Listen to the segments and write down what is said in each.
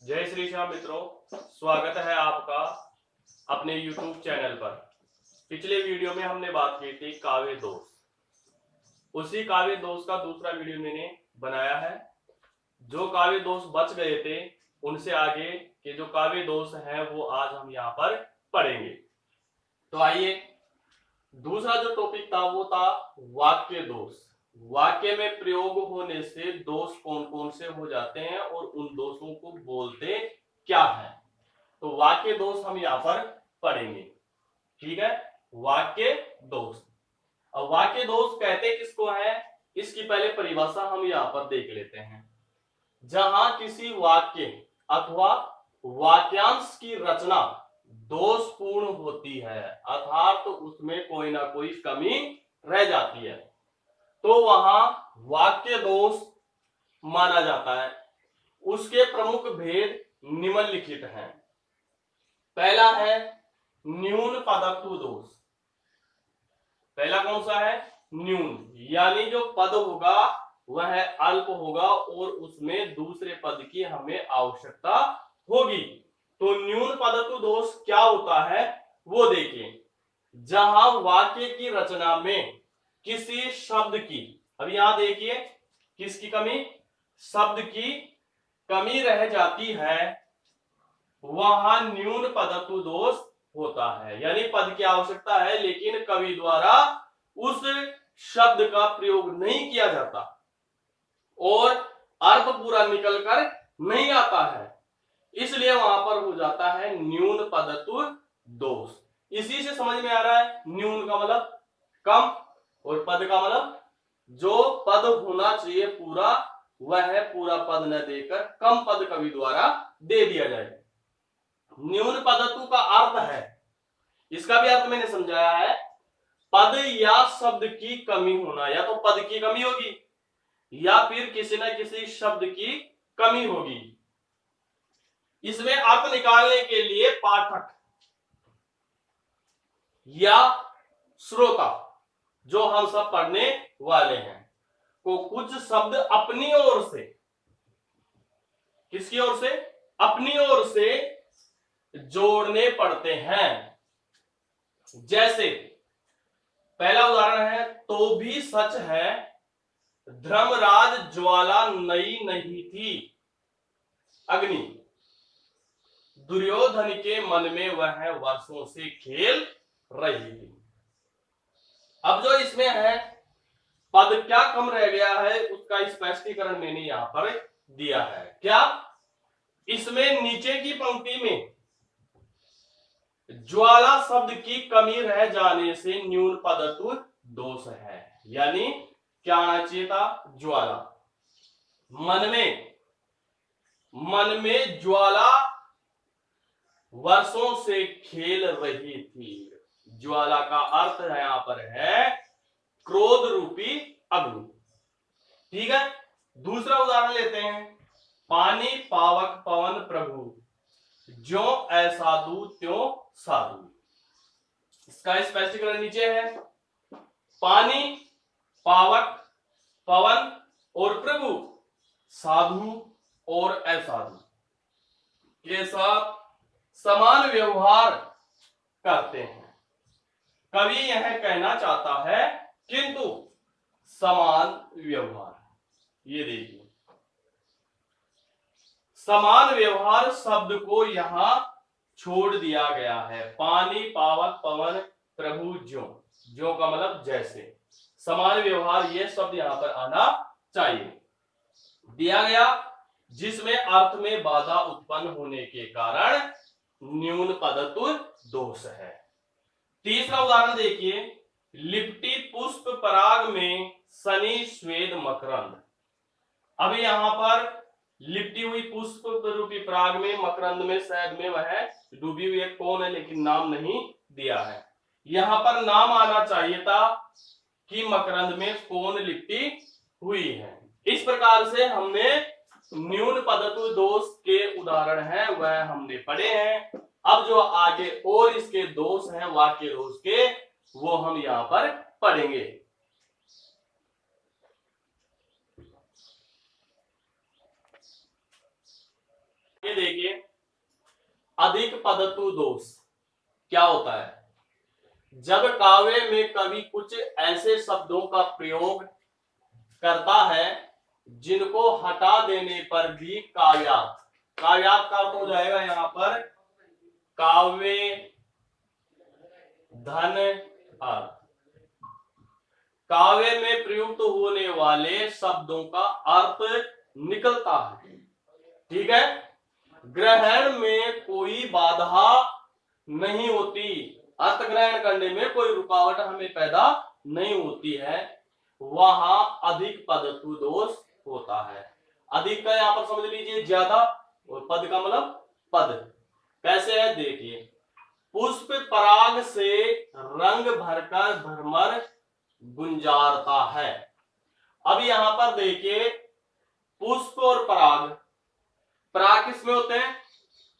जय श्री श्याम मित्रों, स्वागत है आपका अपने YouTube चैनल पर। पिछले वीडियो में हमने बात की थी काव्य दोष। उसी काव्य दोष का दूसरा वीडियो मैंने बनाया है। जो काव्य दोष बच गए थे उनसे आगे के जो काव्य दोष हैं वो आज हम यहाँ पर पढ़ेंगे। तो आइए, दूसरा जो टॉपिक था वो था वाक्य दोष। वाक्य में प्रयोग होने से दोष कौन कौन से हो जाते हैं और उन दोषों को बोलते क्या है। तो वाक्य दोष हम यहाँ पर पढ़ेंगे। ठीक है, वाक्य दोष। अब वाक्य दोष कहते किसको है, इसकी पहले परिभाषा हम यहाँ पर देख लेते हैं। जहां किसी वाक्य अथवा वाक्यांश की रचना दोषपूर्ण होती है अर्थात तो उसमें कोई ना कोई कमी रह जाती है तो वहां वाक्य दोष माना जाता है। उसके प्रमुख भेद निम्नलिखित हैं। पहला है न्यून पदत्व दोष। पहला कौन सा है? न्यून, यानी जो पद होगा वह अल्प होगा और उसमें दूसरे पद की हमें आवश्यकता होगी। तो न्यून पदत्व दोष क्या होता है वो देखिए। जहां वाक्य की रचना में किसी शब्द की, अब यहां देखिए किसकी कमी, शब्द की कमी रह जाती है, वहां न्यून पदत्व दोष होता है। यानी पद की आवश्यकता है लेकिन कवि द्वारा उस शब्द का प्रयोग नहीं किया जाता और अर्थ पूरा निकलकर नहीं आता है, इसलिए वहां पर हो जाता है न्यून पदत्व दोष। इसी से समझ में आ रहा है, न्यून का मतलब कम और पद का मतलब जो पद होना चाहिए पूरा वह पूरा पद न देकर कम पद कवि द्वारा दे दिया जाए। न्यून पदत्व का अर्थ है, इसका भी अर्थ मैंने समझाया है, पद या शब्द की कमी होना। या तो पद की कमी होगी या फिर किसी न किसी शब्द की कमी होगी। इसमें अर्थ निकालने के लिए पाठक या श्रोता, जो हम सब पढ़ने वाले हैं, को कुछ शब्द अपनी ओर से, किसकी ओर से? अपनी ओर से जोड़ने पड़ते हैं। जैसे पहला उदाहरण है, तो भी सच है धर्मराज ज्वाला नई नहीं थी अग्नि, दुर्योधन के मन में वह वर्षों से खेल रही थी। अब जो इसमें है पद क्या कम रह गया है उसका स्पष्टीकरण मैंने यहां पर दिया है। क्या? इसमें नीचे की पंक्ति में ज्वाला शब्द की कमी रह जाने से न्यून पदत्व दोष है। यानी क्या आना चाहिए था? ज्वाला। मन में ज्वाला वर्षों से खेल रही थी। ज्वाला का अर्थ यहां पर है क्रोध रूपी अग्नि। ठीक है, दूसरा उदाहरण लेते हैं। पानी पावक पवन प्रभु, ज्यो ऐसा दू त्यों साधु। इसका स्पष्टीकरण नीचे है। पानी, पावक, पवन और प्रभु साधु और असाधु के साथ समान व्यवहार करते हैं। कवि यह कहना चाहता है किंतु समान व्यवहार। ये देखिए, समान व्यवहार शब्द को यहां छोड़ दिया गया है। पानी पावक पवन प्रभु ज्यो, ज्यो का मतलब जैसे, समान व्यवहार ये शब्द यहां पर आना चाहिए। दिया गया जिसमें अर्थ में बाधा उत्पन्न होने के कारण न्यून पदत्व दोष है। तीसरा उदाहरण देखिए। लिपटी पुष्प पराग में सनी स्वेद मकरंद। अब यहां पर लिपटी हुई पुष्प रूपी पराग में, मकरंद में, शहद में वह डूबी हुई है, कौन है लेकिन नाम नहीं दिया है। यहां पर नाम आना चाहिए था कि मकरंद में कौन लिपटी हुई है। इस प्रकार से हमने न्यून पदत्व दोष के उदाहरण है वह हमने पढ़े हैं। अब जो आगे और इसके दोष हैं वाक्य दोष के, वो हम यहां पर पढ़ेंगे। ये देखिए, अधिक पदतु दोष क्या होता है? जब काव्य में कवि कुछ ऐसे शब्दों का प्रयोग करता है जिनको हटा देने पर भी काव्यार्थ, काव्यार्थ का अर्थ हो जाएगा यहां पर काव्य धन अर्थ, काव्य में प्रयुक्त होने वाले शब्दों का अर्थ निकलता है। ठीक है, ग्रहण में कोई बाधा नहीं होती, अर्थ ग्रहण करने में कोई रुकावट हमें पैदा नहीं होती है, वहां अधिक पदतु दोष होता है। अधिक का यहां पर समझ लीजिए ज्यादा, और पद का मतलब पद। कैसे है देखिए, पुष्प पराग से रंग भरकर भ्रमर गुंजारता है। अब यहां पर देखिए, पुष्प और पराग, पराग किसमें होते हैं?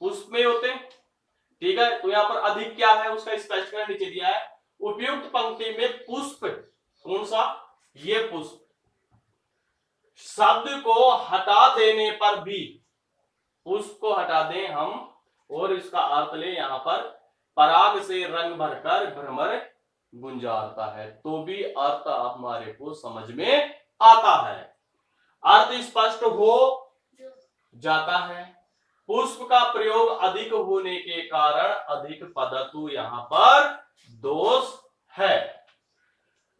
पुष्प में होते हैं। ठीक है, तो यहां पर अधिक क्या है उसका स्पष्टीकरण नीचे दिया है। उपयुक्त पंक्ति में पुष्प, कौन सा? ये पुष्प शब्द को हटा देने पर भी, पुष्प को हटा दें हम और इसका अर्थ ले यहां पर पराग से रंग भरकर भ्रमर गुंजारता है, तो भी अर्थ हमारे को समझ में आता है, अर्थ स्पष्ट हो जाता है। पुष्प का प्रयोग अधिक होने के कारण अधिक पदतु यहां पर दोष है।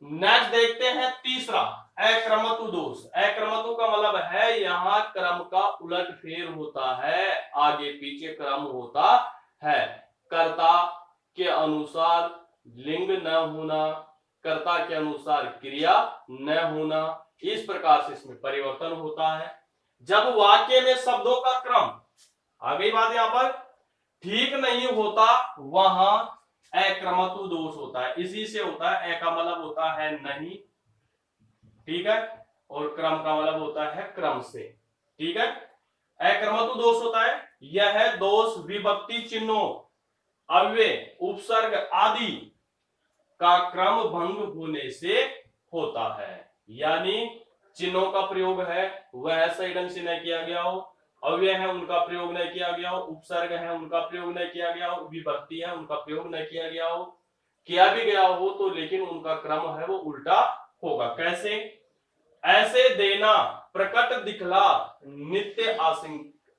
नेक्स्ट देखते हैं तीसरा, अक्रमतु दोष। अक्रमतु का मतलब है यहां क्रम का उलट फेर होता है, आगे पीछे क्रम होता है। कर्ता के अनुसार लिंग न होना, कर्ता के अनुसार क्रिया न होना, इस प्रकार से इसमें परिवर्तन होता है। जब वाक्य में शब्दों का क्रम, आ गई बात यहां पर, ठीक नहीं होता, वहां अक्रमतु दोष होता है। इसी से होता है, ए का मतलब होता है नहीं, ठीक है, और क्रम का मतलब होता है क्रम से। ठीक है, अक्रमतु दोष होता है, यह दोष विभक्ति चिन्हों, अव्यय, उपसर्ग आदि का क्रम भंग होने से होता है। यानी चिन्हों का प्रयोग है वह सही ढंग से नहीं किया गया हो, अव्यय है उनका प्रयोग नहीं किया गया हो, उपसर्ग है उनका प्रयोग नहीं किया गया हो, विभक्ति है उनका प्रयोग नहीं किया गया हो, किया भी गया हो तो लेकिन उनका क्रम है वो उल्टा होगा। कैसे? ऐसे देना प्रकट दिखला नित्य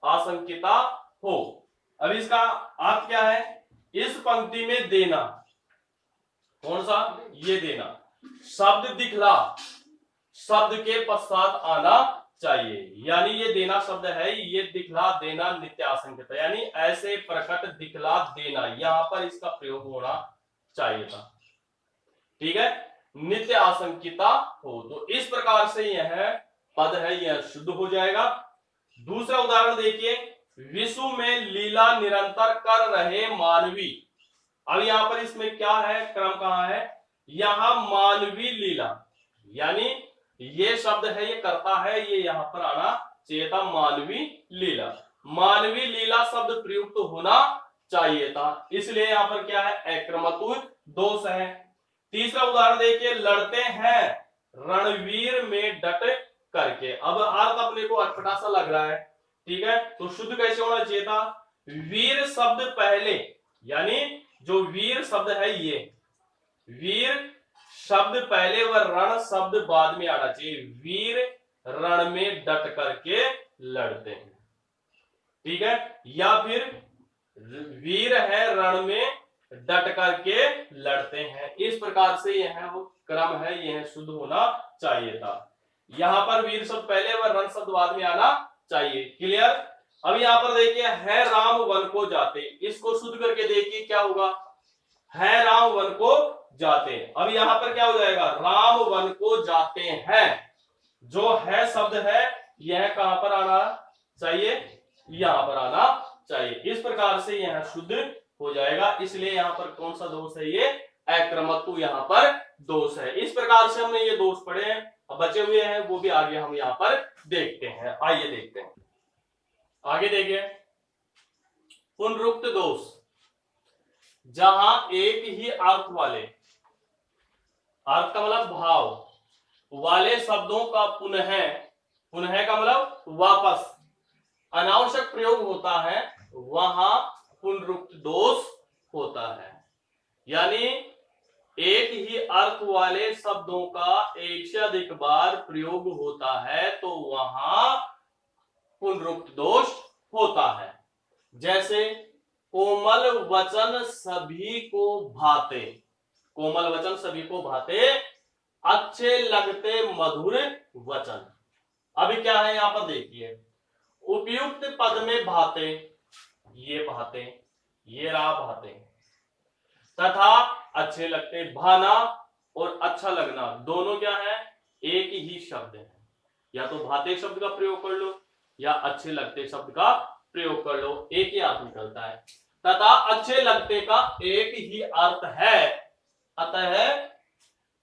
आशंकिता हो। अब इसका अर्थ क्या है? इस पंक्ति में देना, कौन सा? ये देना, शब्द दिखला शब्द के पश्चात आना चाहिए, यानी ये देना शब्द है, ये दिखला देना नित्य आशंकिता, यानी ऐसे प्रकट दिखला देना, यहां पर इसका प्रयोग होना चाहिए था। ठीक है, नित्य आशंकिता हो, तो इस प्रकार से यह पद है यह शुद्ध हो जाएगा। दूसरा उदाहरण देखिए, विश्व में लीला निरंतर कर रहे मानवी। अब यहां पर इसमें क्या है? क्रम कहां है? यहां मानवी लीला, यानी ये शब्द है ये करता है, ये यहां पर आना चाहिए था, मानवी लीला। मानवी लीला शब्द प्रयुक्त होना चाहिए था, इसलिए यहां पर क्या है? अक्रमतु दोष है। तीसरा उदाहरण देखिए, लड़ते हैं रणवीर में डट करके। अब अर्थ अपने को अटपटा सा लग रहा है, ठीक है, तो शुद्ध कैसे होना चाहिए था? वीर शब्द पहले, यानी जो वीर शब्द है ये वीर शब्द पहले व रण शब्द बाद में आना चाहिए। वीर रण में डट करके लड़ते हैं, ठीक है, या फिर वीर है रण में डट करके लड़ते हैं। इस प्रकार से यह वो क्रम है यह शुद्ध होना चाहिए था। यहां पर वीर शब्द पहले व रण शब्द बाद में आना चाहिए। क्लियर? अब यहां पर देखिए, है राम वन को जाते, इसको शुद्ध करके देखिए क्या होगा? है राम वन को जाते। अब यहां पर क्या हो जाएगा? राम वन को जाते हैं, जो है शब्द है यह कहां पर आना चाहिए? यहां पर आना चाहिए। इस प्रकार से यह शुद्ध हो जाएगा, इसलिए यहां पर कौन सा दोष है? ये अक्रमतु यहां पर दोष है। इस प्रकार से हमने ये दोष पढ़े हैं, अब बचे हुए हैं वो भी आगे हम यहां पर देखते हैं। आइए देखते हैं, आगे देखिए, पुनरुक्त दोष, जहां एक ही अर्थ वाले, अर्थ का मतलब भाव वाले शब्दों का पुनः, पुनः का मतलब वापस, अनावश्यक प्रयोग होता है वहां पुनरुक्त दोष होता है। यानी एक ही अर्थ वाले शब्दों का एक से अधिक बार प्रयोग होता है तो वहां पुनरुक्त दोष होता है। जैसे कोमल वचन सभी को भाते, कोमल वचन सभी को भाते, अच्छे लगते मधुर वचन। अभी क्या है यहां पर देखिए, उपयुक्त पद में भाते, ये भाते, ये रहा भाते, तथा अच्छे लगते, भाना और अच्छा लगना दोनों क्या है, एक ही शब्द है। या तो भाते शब्द का प्रयोग कर लो या अच्छे लगते शब्द का प्रयोग कर लो, एक ही अर्थ निकलता है। तथा अच्छे लगते का एक ही अर्थ है, अतः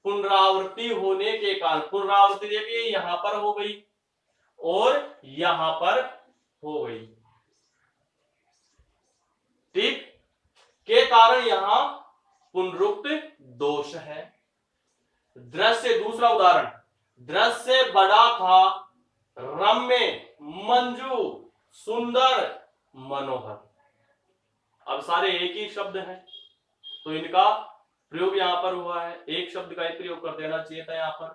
पुनरावृत्ति होने के कारण, पुनरावृत्ति देखिए यहां पर हो गई और यहां पर हो गई, ठीक, के कारण यहां पुनरुक्त दोष है। दृश्य, दूसरा उदाहरण, दृश्य बड़ा था, रम्य, मंजू, सुंदर, मनोहर। अब सारे एक ही शब्द हैं तो इनका प्रयोग यहां पर हुआ है, एक शब्द का ही प्रयोग कर देना चाहिए था यहां पर।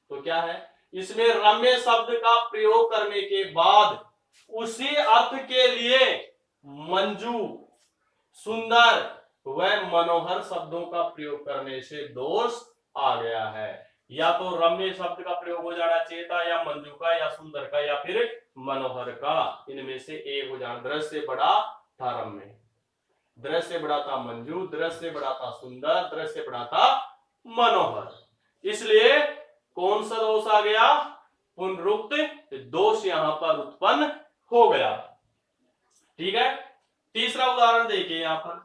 तो क्या है, इसमें रम्य शब्द का प्रयोग करने के बाद उसी अर्थ के लिए मंजू, सुंदर व मनोहर शब्दों का प्रयोग करने से दोष आ गया है। या तो रम्य शब्द का प्रयोग हो जाना चाहिए था, या मंजू का, या सुंदर का, या फिर मनोहर का, इनमें से एक हो जाना। दृश्य बड़ा था रम्य, दृश्य बड़ा था मंजू, दृश्य बड़ा था सुंदर, दृश्य बड़ा था मनोहर। इसलिए कौन सा दोष आ गया, पुनरुक्त दोष यहां पर उत्पन्न हो गया। ठीक है, तीसरा उदाहरण देखिए यहां पर,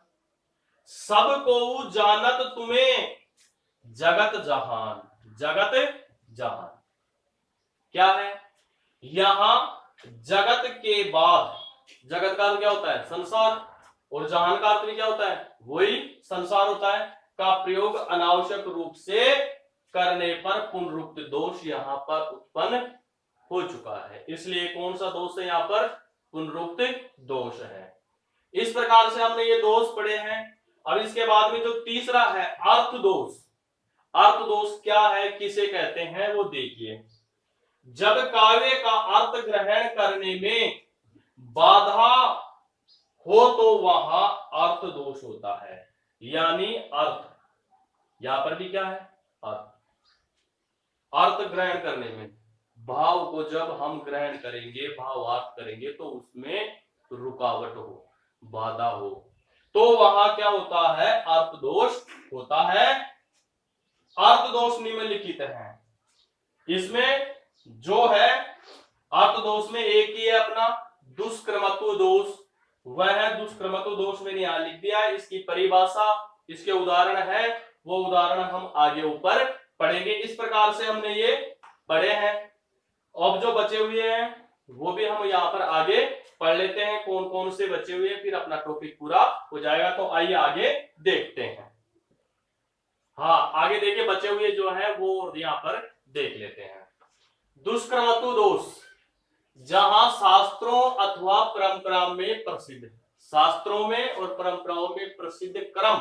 सब को जानत तुम्हें जगत जहान, जगत जहान क्या है, यहां जगत के बाद, जगत का अर्थ क्या होता है, संसार, और जहान का अर्थ भी क्या होता है, वही संसार होता है, का प्रयोग अनावश्यक रूप से करने पर पुनरुक्त दोष यहां पर उत्पन्न हो चुका है। इसलिए कौन सा दोष है यहां पर, पुनरुक्त दोष है। इस प्रकार से हमने ये दोष पढ़े हैं। अब इसके बाद में जो तीसरा है अर्थ दोष, अर्थ दोष क्या है, किसे कहते हैं वो देखिए। जब काव्य का अर्थ ग्रहण करने में बाधा हो तो वहां अर्थ दोष होता है। यानी अर्थ, यहां पर भी क्या है, अर्थ, अर्थ ग्रहण करने में, भाव को जब हम ग्रहण करेंगे, भावार्थ करेंगे, तो उसमें रुकावट हो, बाधा हो, तो वहां क्या होता है, अर्थ दोष होता है। अर्थ दोष निम्नलिखित है, इसमें जो है अर्थ दोष में एक ही है अपना दुष्क्रमत्व दोष, वह है दुष्क्रमत्व दोष मैंने यहां लिख दिया है। इसकी परिभाषा, इसके उदाहरण है, वो उदाहरण हम आगे ऊपर पढ़ेंगे। इस प्रकार से हमने ये पढ़े हैं। अब जो बचे हुए हैं वो भी हम यहाँ पर आगे पढ़ लेते हैं, कौन कौन से बचे हुए हैं, फिर अपना टॉपिक पूरा हो जाएगा। तो आइए आगे देखते हैं। हाँ, आगे देखिए, बचे हुए जो है वो यहाँ पर देख लेते हैं। दुष्क्रमत्व दोष, जहां शास्त्रों अथवा परंपरा में प्रसिद्ध, शास्त्रों में और परंपराओं में प्रसिद्ध क्रम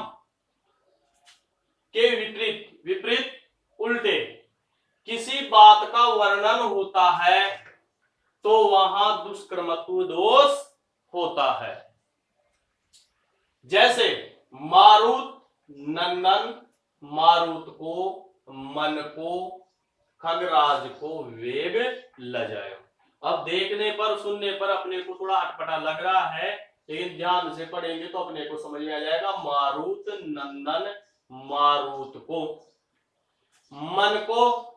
के विपरीत, विपरीत उल्टे किसी बात का वर्णन होता है तो वहां दुष्क्रमत्व दोष होता है। जैसे मारुत, नंदन, मारुत को, मन को, खगराज को वेग लजायो। अब देखने पर, सुनने पर अपने को थोड़ा अटपटा लग रहा है, लेकिन ध्यान से पढ़ेंगे तो अपने को समझ में आ जाएगा। मारुत, नंदन, मारुत को, मन को,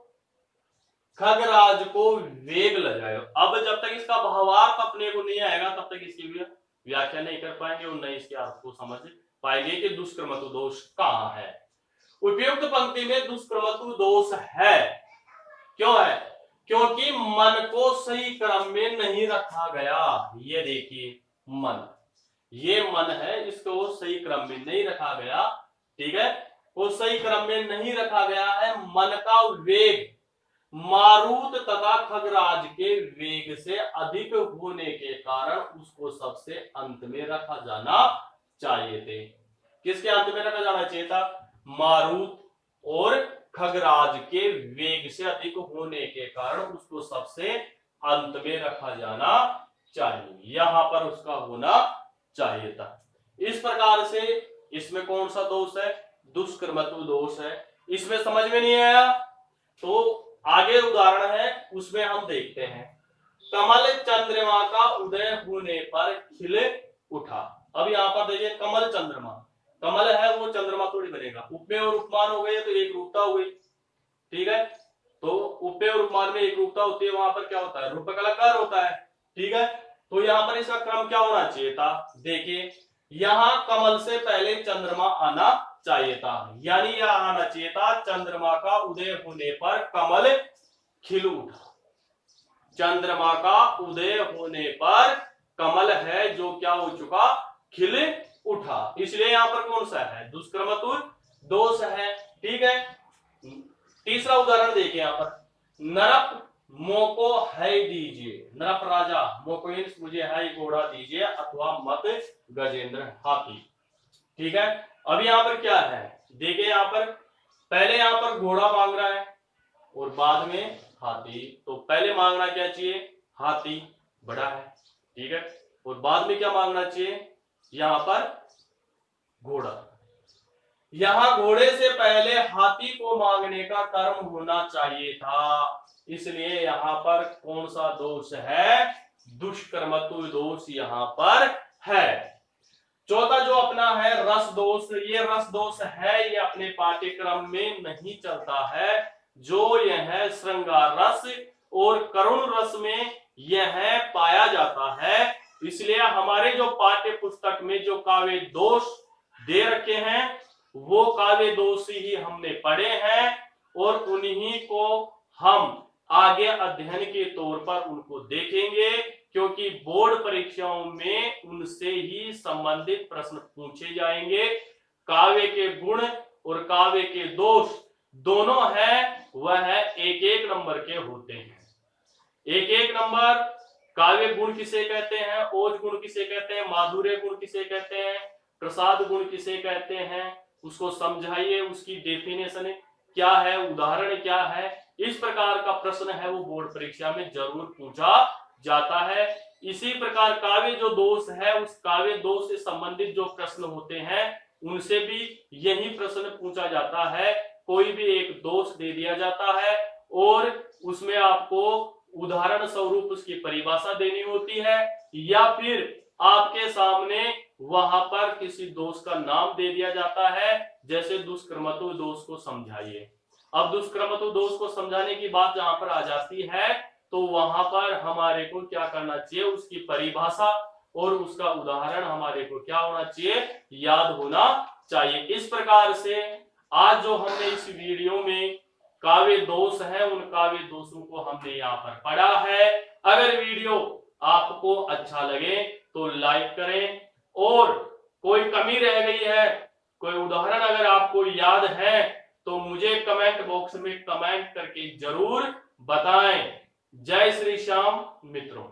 खगराज को वेग लजायो। अब जब तक इसका भावार्थ अपने को नहीं आएगा तब तक इसकी व्याख्या नहीं कर पाएंगे और नहीं इसके अर्थ को समझ पाएंगे कि दुष्क्रमत्व दोष कहां है। उपयुक्त पंक्ति में दुष्क्रमत्व दोष है, क्यों है, क्योंकि मन को सही क्रम में नहीं रखा गया। ये देखिए मन, ये मन है, इसको सही क्रम में नहीं रखा गया, ठीक है, वो सही क्रम में नहीं रखा गया है। मन का वेग, मारुत तथा खगराज के वेग से अधिक होने के कारण उसको सबसे अंत में रखा जाना चाहिए थे। किसके अंत में रखा जाना चाहिए था? मारुत और खगराज के वेग से अधिक होने के कारण उसको सबसे अंत में रखा जाना चाहिए, यहां पर उसका होना चाहिए था। इस प्रकार से इसमें कौन सा दोष है? दुष्कर्मत्व दोष है। इसमें समझ में नहीं आया तो आगे उदाहरण है उसमें हम देखते हैं। कमल चंद्रमा का उदय होने पर खिल उठा। अब यहां पर देखिए कमल चंद्रमा, कमल है वो चंद्रमा थोड़ी बनेगा। उपमेय और उपमान हो गए तो एक रूपता हो गई, ठीक है। तो उपमेय और उपमान में एक रूपता होती है, वहां पर क्या होता है? रूपक अलंकार होता है, ठीक है। तो यहां पर इसका क्रम क्या होना चाहिए था? देखिए यहां कमल से पहले चंद्रमा आना चाहिए था, यानी यह आना चाहिए था चंद्रमा का उदय होने पर कमल खिल उठा। चंद्रमा का उदय होने पर कमल है जो क्या हो चुका? खिल उठा। इसलिए यहां पर कौन सा है? दुष्कर्मत्व दोष है, ठीक है। तीसरा उदाहरण देखिए यहां पर, नरप मोको है दीजिए, नरप राजा मोको मुझे है घोड़ा दीजिए अथवा मत गजेंद्र हाथी, ठीक है। अब यहां पर क्या है? देखिए यहां पर पहले यहां पर घोड़ा मांग रहा है और बाद में हाथी। तो पहले मांगना क्या चाहिए? हाथी बड़ा है, ठीक है। और बाद में क्या मांगना चाहिए? यहां पर घोड़ा। यहां घोड़े से पहले हाथी को मांगने का कर्म होना चाहिए था, इसलिए यहां पर कौन सा दोष है? दुष्कर्मत्व दोष यहां पर है। चौथा जो अपना है रस दोष, ये रस दोष है, ये अपने पाठ्यक्रम में नहीं चलता है। जो यह श्रृंगार रस और करुण रस में यह पाया जाता है, इसलिए हमारे जो पाठ्य पुस्तक में जो काव्य दोष दे रखे हैं वो काव्य दोष ही हमने पढ़े हैं और उन्हीं को हम आगे अध्ययन के तौर पर उनको देखेंगे, क्योंकि बोर्ड परीक्षाओं में उनसे ही संबंधित प्रश्न पूछे जाएंगे। काव्य के गुण और काव्य के दोष दोनों है वह एक एक नंबर के होते हैं। एक एक नंबर। काव्य गुण किसे कहते हैं? ओज गुण किसे कहते हैं? माधुर्य गुण किसे कहते हैं? प्रसाद गुण किसे कहते हैं? उसको समझाइए, उसकी डेफिनेशन क्या है, उदाहरण क्या है। इस प्रकार का प्रश्न है वो बोर्ड परीक्षा में जरूर पूछा जाता है। इसी प्रकार काव्य जो दोष है उस काव्य दोष से संबंधित जो प्रश्न होते हैं उनसे भी यही प्रश्न पूछा जाता है। कोई भी एक दोष दे दिया जाता है और उसमें आपको उदाहरण स्वरूप उसकी परिभाषा देनी होती है, या फिर आपके सामने वहां पर किसी दोष का नाम दे दिया जाता है, जैसे दुष्कर्मत्व दोष को समझाइए। अब दुष्कर्मत्व दोष को समझाने की बात जहां पर आ जाती है तो वहां पर हमारे को क्या करना चाहिए? उसकी परिभाषा और उसका उदाहरण हमारे को क्या होना चाहिए? याद होना चाहिए। इस प्रकार से आज जो हमने इस वीडियो में काव्य दोष है उन काव्य दोषों को हमने यहाँ पर पढ़ा है। अगर वीडियो आपको अच्छा लगे तो लाइक करें, और कोई कमी रह गई है, कोई उदाहरण अगर आपको याद है तो मुझे कमेंट बॉक्स में कमेंट करके जरूर बताएं। जय श्री श्याम मित्रों।